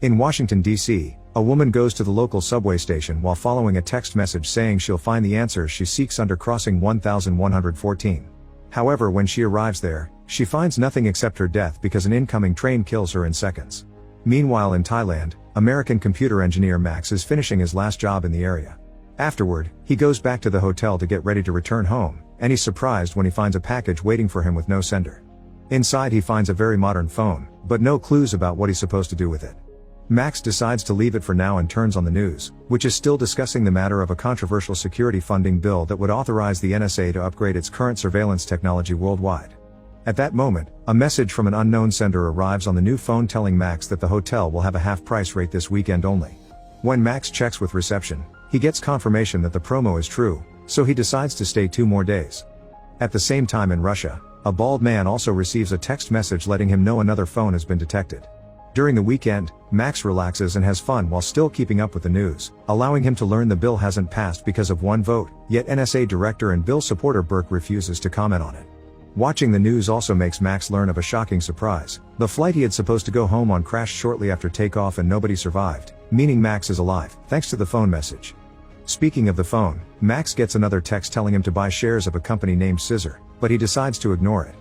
In Washington, D.C., a woman goes to the local subway station while following a text message saying she'll find the answers she seeks under crossing 1114. However, when she arrives there, she finds nothing except her death because an incoming train kills her in seconds. Meanwhile in Thailand, American computer engineer Max is finishing his last job in the area. Afterward, he goes back to the hotel to get ready to return home, and he's surprised when he finds a package waiting for him with no sender. Inside he finds a very modern phone, but no clues about what he's supposed to do with it. Max decides to leave it for now and turns on the news, which is still discussing the matter of a controversial security funding bill that would authorize the NSA to upgrade its current surveillance technology worldwide. At that moment, a message from an unknown sender arrives on the new phone telling Max that the hotel will have a half-price rate this weekend only. When Max checks with reception, he gets confirmation that the promo is true, so he decides to stay 2 more days. At the same time in Russia, a bald man also receives a text message letting him know another phone has been detected. During the weekend, Max relaxes and has fun while still keeping up with the news, allowing him to learn the bill hasn't passed because of 1 vote, yet NSA director and bill supporter Burke refuses to comment on it. Watching the news also makes Max learn of a shocking surprise. The flight he had supposed to go home on crashed shortly after takeoff and nobody survived, meaning Max is alive, thanks to the phone message. Speaking of the phone, Max gets another text telling him to buy shares of a company named Scissor, but he decides to ignore it.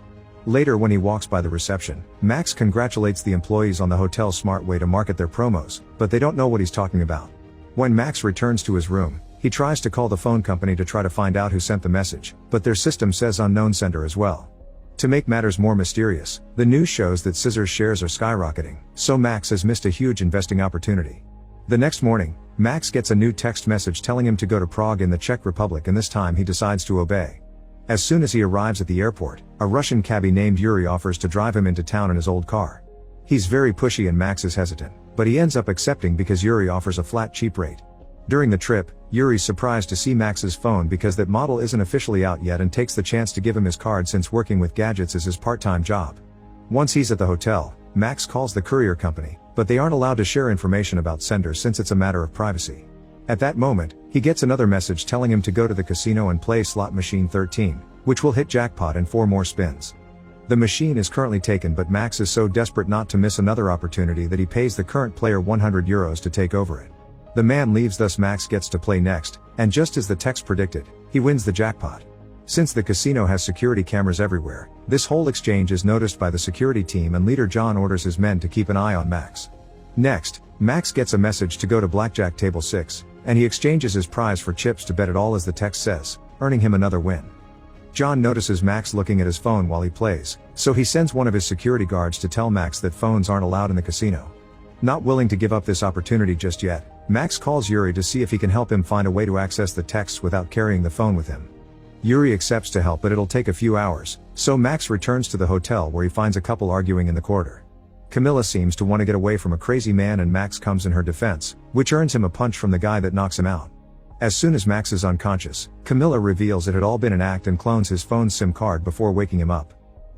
Later when he walks by the reception, Max congratulates the employees on the hotel's smart way to market their promos, but they don't know what he's talking about. When Max returns to his room, he tries to call the phone company to try to find out who sent the message, but their system says unknown sender as well. To make matters more mysterious, the news shows that Scissor's shares are skyrocketing, so Max has missed a huge investing opportunity. The next morning, Max gets a new text message telling him to go to Prague in the Czech Republic, and this time he decides to obey. As soon as he arrives at the airport, a Russian cabbie named Yuri offers to drive him into town in his old car. He's very pushy and Max is hesitant, but he ends up accepting because Yuri offers a flat cheap rate. During the trip, Yuri's surprised to see Max's phone because that model isn't officially out yet and takes the chance to give him his card since working with gadgets is his part-time job. Once he's at the hotel, Max calls the courier company, but they aren't allowed to share information about senders since it's a matter of privacy. At that moment, he gets another message telling him to go to the casino and play slot machine 13, which will hit jackpot in 4 more spins. The machine is currently taken, but Max is so desperate not to miss another opportunity that he pays the current player €100 to take over it. The man leaves, thus Max gets to play next, and just as the text predicted, he wins the jackpot. Since the casino has security cameras everywhere, this whole exchange is noticed by the security team and leader John orders his men to keep an eye on Max. Next, Max gets a message to go to blackjack table 6, and he exchanges his prize for chips to bet it all as the text says, earning him another win. John notices Max looking at his phone while he plays, so he sends one of his security guards to tell Max that phones aren't allowed in the casino. Not willing to give up this opportunity just yet, Max calls Yuri to see if he can help him find a way to access the texts without carrying the phone with him. Yuri accepts to help, but it'll take a few hours, so Max returns to the hotel where he finds a couple arguing in the corridor. Camilla seems to want to get away from a crazy man and Max comes in her defense, which earns him a punch from the guy that knocks him out. As soon as Max is unconscious, Camilla reveals it had all been an act and clones his phone's SIM card before waking him up.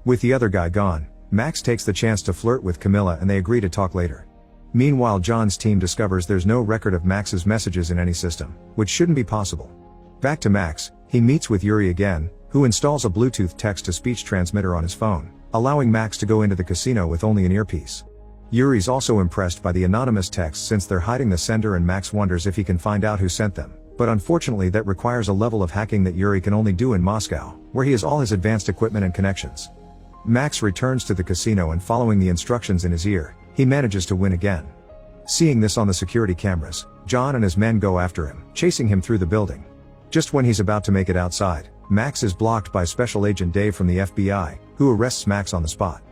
With the other guy gone, Max takes the chance to flirt with Camilla and they agree to talk later. Meanwhile, John's team discovers there's no record of Max's messages in any system, which shouldn't be possible. Back to Max, he meets with Yuri again, who installs a Bluetooth text-to-speech transmitter on his phone, allowing Max to go into the casino with only an earpiece. Yuri's also impressed by the anonymous texts since they're hiding the sender, and Max wonders if he can find out who sent them, but unfortunately that requires a level of hacking that Yuri can only do in Moscow, where he has all his advanced equipment and connections. Max returns to the casino and following the instructions in his ear, he manages to win again. Seeing this on the security cameras, John and his men go after him, chasing him through the building. Just when he's about to make it outside, Max is blocked by Special Agent Dave from the FBI, who arrests Max on the spot.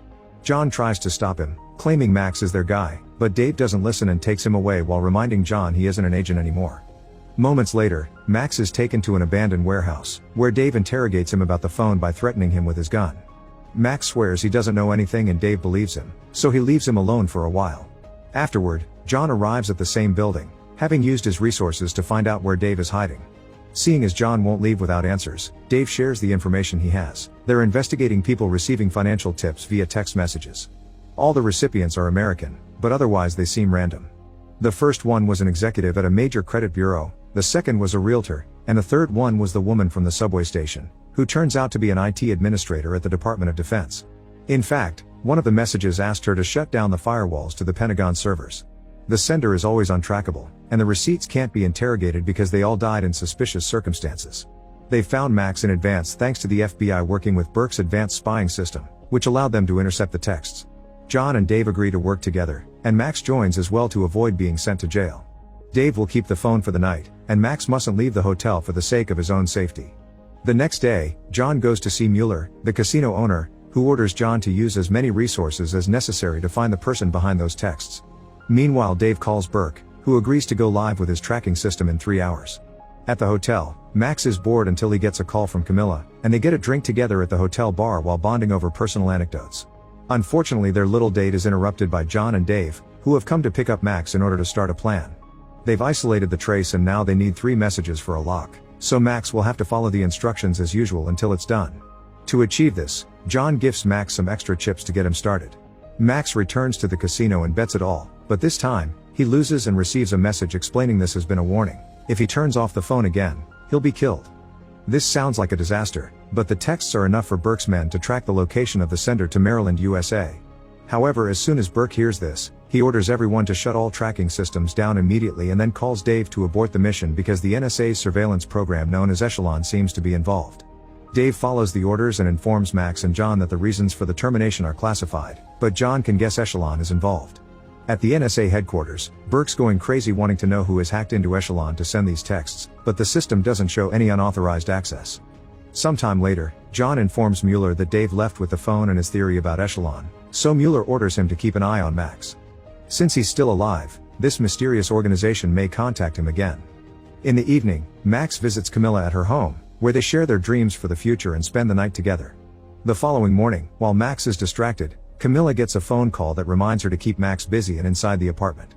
John tries to stop him, claiming Max is their guy, but Dave doesn't listen and takes him away while reminding John he isn't an agent anymore. Moments later, Max is taken to an abandoned warehouse, where Dave interrogates him about the phone by threatening him with his gun. Max swears he doesn't know anything and Dave believes him, so he leaves him alone for a while. Afterward, John arrives at the same building, having used his resources to find out where Dave is hiding. Seeing as John won't leave without answers, Dave shares the information he has. They're investigating people receiving financial tips via text messages. All the recipients are American, but otherwise they seem random. The first one was an executive at a major credit bureau, the second was a realtor, and the third one was the woman from the subway station, who turns out to be an IT administrator at the Department of Defense. In fact, one of the messages asked her to shut down the firewalls to the Pentagon servers. The sender is always untrackable, and the receipts can't be interrogated because they all died in suspicious circumstances. They found Max in advance thanks to the FBI working with Burke's advanced spying system, which allowed them to intercept the texts. John and Dave agree to work together, and Max joins as well to avoid being sent to jail. Dave will keep the phone for the night, and Max mustn't leave the hotel for the sake of his own safety. The next day, John goes to see Mueller, the casino owner, who orders John to use as many resources as necessary to find the person behind those texts. Meanwhile, Dave calls Burke, who agrees to go live with his tracking system in 3 hours. At the hotel, Max is bored until he gets a call from Camilla, and they get a drink together at the hotel bar while bonding over personal anecdotes. Unfortunately, their little date is interrupted by John and Dave, who have come to pick up Max in order to start a plan. They've isolated the trace and now they need 3 messages for a lock, so Max will have to follow the instructions as usual until it's done. To achieve this, John gifts Max some extra chips to get him started. Max returns to the casino and bets it all, but this time, he loses and receives a message explaining this has been a warning. If he turns off the phone again, he'll be killed. This sounds like a disaster, but the texts are enough for Burke's men to track the location of the sender to Maryland, USA. However, as soon as Burke hears this, he orders everyone to shut all tracking systems down immediately and then calls Dave to abort the mission because the NSA's surveillance program known as Echelon seems to be involved. Dave follows the orders and informs Max and John that the reasons for the termination are classified, but John can guess Echelon is involved. At the NSA headquarters, Burke's going crazy wanting to know who has hacked into Echelon to send these texts, but the system doesn't show any unauthorized access. Sometime later, John informs Mueller that Dave left with the phone and his theory about Echelon, so Mueller orders him to keep an eye on Max. Since he's still alive, this mysterious organization may contact him again. In the evening, Max visits Camilla at her home, where they share their dreams for the future and spend the night together. The following morning, while Max is distracted, Camilla gets a phone call that reminds her to keep Max busy and inside the apartment.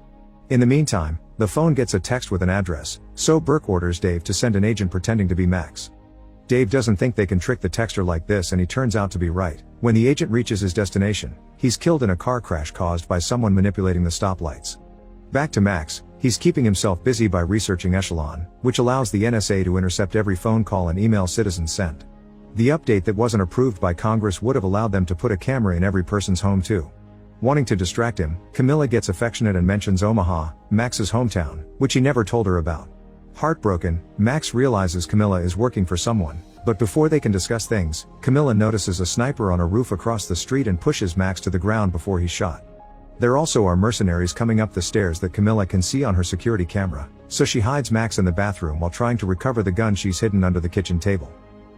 In the meantime, the phone gets a text with an address, so Burke orders Dave to send an agent pretending to be Max. Dave doesn't think they can trick the texter like this and he turns out to be right. When the agent reaches his destination, he's killed in a car crash caused by someone manipulating the stoplights. Back to Max, he's keeping himself busy by researching Echelon, which allows the NSA to intercept every phone call and email citizens send. The update that wasn't approved by Congress would have allowed them to put a camera in every person's home too. Wanting to distract him, Camilla gets affectionate and mentions Omaha, Max's hometown, which he never told her about. Heartbroken, Max realizes Camilla is working for someone, but before they can discuss things, Camilla notices a sniper on a roof across the street and pushes Max to the ground before he's shot. There also are mercenaries coming up the stairs that Camilla can see on her security camera, so she hides Max in the bathroom while trying to recover the gun she's hidden under the kitchen table.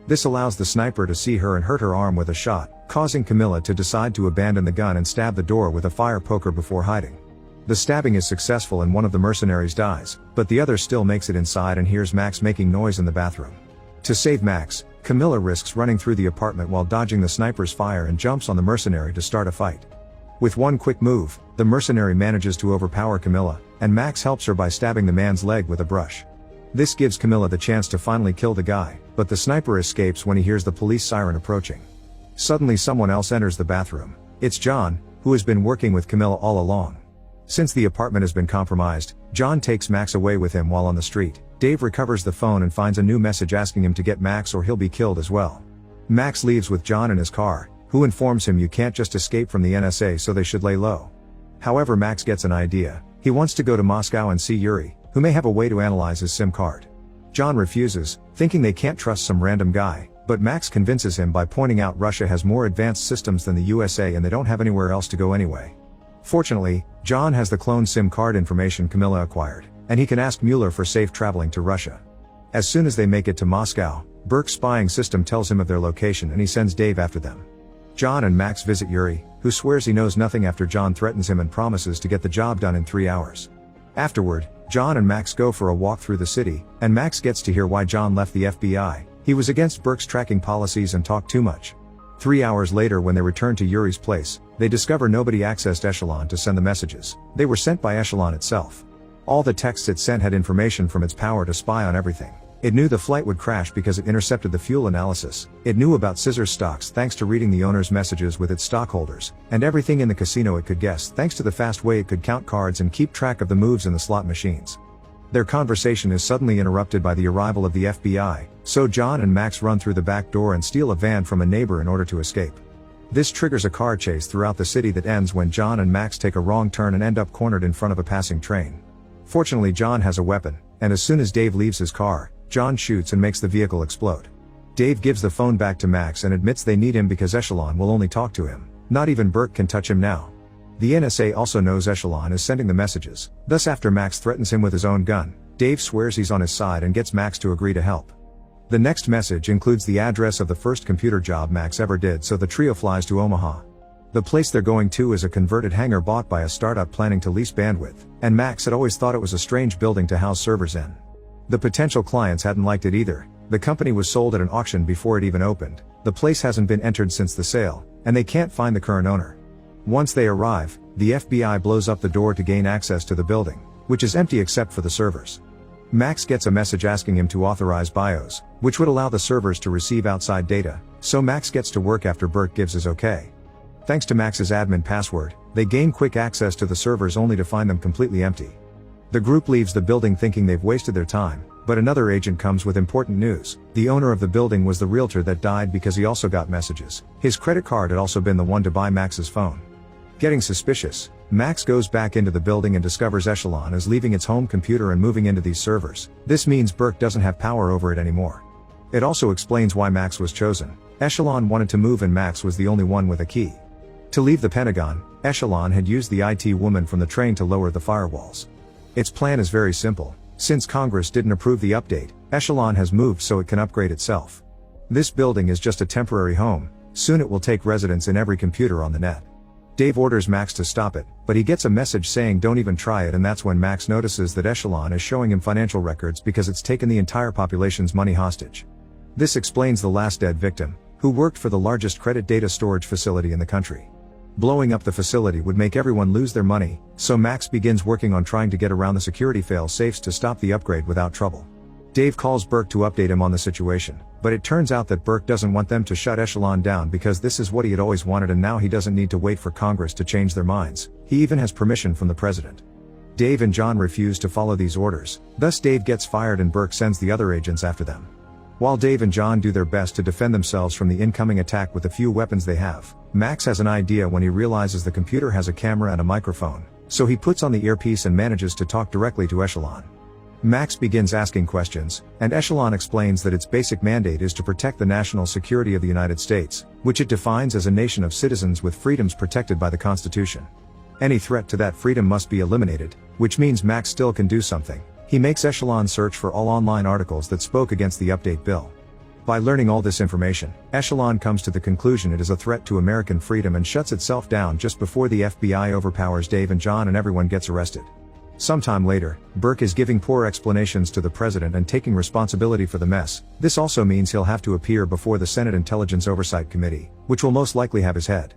This allows the sniper to see her and hurt her arm with a shot, causing Camilla to decide to abandon the gun and stab the door with a fire poker before hiding. The stabbing is successful and one of the mercenaries dies, but the other still makes it inside and hears Max making noise in the bathroom. To save Max, Camilla risks running through the apartment while dodging the sniper's fire and jumps on the mercenary to start a fight. With one quick move, the mercenary manages to overpower Camilla, and Max helps her by stabbing the man's leg with a brush. This gives Camilla the chance to finally kill the guy, but the sniper escapes when he hears the police siren approaching. Suddenly someone else enters the bathroom. It's John, who has been working with Camilla all along. Since the apartment has been compromised, John takes Max away with him while on the street. Dave recovers the phone and finds a new message asking him to get Max or he'll be killed as well. Max leaves with John in his car, who informs him you can't just escape from the NSA so they should lay low. However, Max gets an idea. He wants to go to Moscow and see Yuri, who may have a way to analyze his SIM card. John refuses, thinking they can't trust some random guy, but Max convinces him by pointing out Russia has more advanced systems than the USA and they don't have anywhere else to go anyway. Fortunately, John has the cloned SIM card information Camilla acquired, and he can ask Mueller for safe traveling to Russia. As soon as they make it to Moscow, Burke's spying system tells him of their location and he sends Dave after them. John and Max visit Yuri, who swears he knows nothing after John threatens him and promises to get the job done in 3 hours. Afterward, John and Max go for a walk through the city, and Max gets to hear why John left the FBI. He was against Burke's tracking policies and talked too much. 3 hours later, when they return to Yuri's place, they discover nobody accessed Echelon to send the messages. They were sent by Echelon itself. All the texts it sent had information from its power to spy on everything. It knew the flight would crash because it intercepted the fuel analysis. It knew about scissors stocks thanks to reading the owner's messages with its stockholders, and everything in the casino it could guess thanks to the fast way it could count cards and keep track of the moves in the slot machines. Their conversation is suddenly interrupted by the arrival of the FBI, so John and Max run through the back door and steal a van from a neighbor in order to escape. This triggers a car chase throughout the city that ends when John and Max take a wrong turn and end up cornered in front of a passing train. Fortunately, John has a weapon, and as soon as Dave leaves his car, John shoots and makes the vehicle explode. Dave gives the phone back to Max and admits they need him because Echelon will only talk to him. Not even Burke can touch him now. The NSA also knows Echelon is sending the messages, thus after Max threatens him with his own gun, Dave swears he's on his side and gets Max to agree to help. The next message includes the address of the first computer job Max ever did, so the trio flies to Omaha. The place they're going to is a converted hangar bought by a startup planning to lease bandwidth, and Max had always thought it was a strange building to house servers in. The potential clients hadn't liked it either. The company was sold at an auction before it even opened, the place hasn't been entered since the sale, and they can't find the current owner. Once they arrive, the FBI blows up the door to gain access to the building, which is empty except for the servers. Max gets a message asking him to authorize BIOS, which would allow the servers to receive outside data, so Max gets to work after Burke gives his okay. Thanks to Max's admin password, they gain quick access to the servers only to find them completely empty. The group leaves the building thinking they've wasted their time, but another agent comes with important news. The owner of the building was the realtor that died because he also got messages. His credit card had also been the one to buy Max's phone. Getting suspicious, Max goes back into the building and discovers Echelon is leaving its home computer and moving into these servers. This means Burke doesn't have power over it anymore. It also explains why Max was chosen. Echelon wanted to move and Max was the only one with a key. To leave the Pentagon, Echelon had used the IT woman from the train to lower the firewalls. Its plan is very simple. Since Congress didn't approve the update, Echelon has moved so it can upgrade itself. This building is just a temporary home, soon it will take residence in every computer on the net. Dave orders Max to stop it, but he gets a message saying don't even try it, and that's when Max notices that Echelon is showing him financial records because it's taken the entire population's money hostage. This explains the last dead victim, who worked for the largest credit data storage facility in the country. Blowing up the facility would make everyone lose their money, so Max begins working on trying to get around the security fail-safes to stop the upgrade without trouble. Dave calls Burke to update him on the situation, but it turns out that Burke doesn't want them to shut Echelon down because this is what he had always wanted, and now he doesn't need to wait for Congress to change their minds. He even has permission from the president. Dave and John refuse to follow these orders, thus Dave gets fired and Burke sends the other agents after them. While Dave and John do their best to defend themselves from the incoming attack with the few weapons they have, Max has an idea when he realizes the computer has a camera and a microphone, so he puts on the earpiece and manages to talk directly to Echelon. Max begins asking questions, and Echelon explains that its basic mandate is to protect the national security of the United States, which it defines as a nation of citizens with freedoms protected by the Constitution. Any threat to that freedom must be eliminated, which means Max still can do something. He makes Echelon search for all online articles that spoke against the update bill. By learning all this information, Echelon comes to the conclusion it is a threat to American freedom and shuts itself down just before the FBI overpowers Dave and John and everyone gets arrested. Sometime later, Burke is giving poor explanations to the president and taking responsibility for the mess. This also means he'll have to appear before the Senate Intelligence Oversight Committee, which will most likely have his head.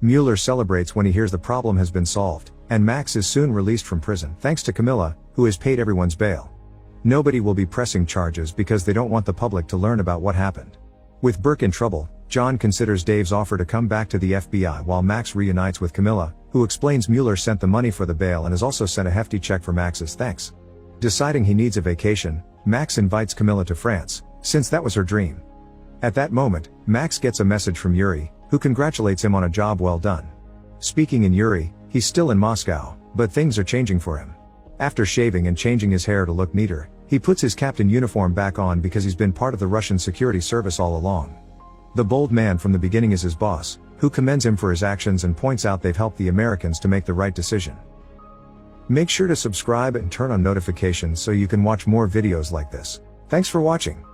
Mueller celebrates when he hears the problem has been solved, and Max is soon released from prison thanks to Camilla, who has paid everyone's bail. Nobody will be pressing charges because they don't want the public to learn about what happened. With Burke in trouble, John considers Dave's offer to come back to the FBI while Max reunites with Camilla, who explains Mueller sent the money for the bail and has also sent a hefty check for Max's thanks. Deciding he needs a vacation, Max invites Camilla to France, since that was her dream. At that moment, Max gets a message from Yuri, who congratulates him on a job well done. Speaking in Yuri, he's still in Moscow, but things are changing for him. After shaving and changing his hair to look neater, he puts his captain uniform back on because he's been part of the Russian security service all along. The bold man from the beginning is his boss, who commends him for his actions and points out they've helped the Americans to make the right decision. Make sure to subscribe and turn on notifications so you can watch more videos like this. Thanks for watching.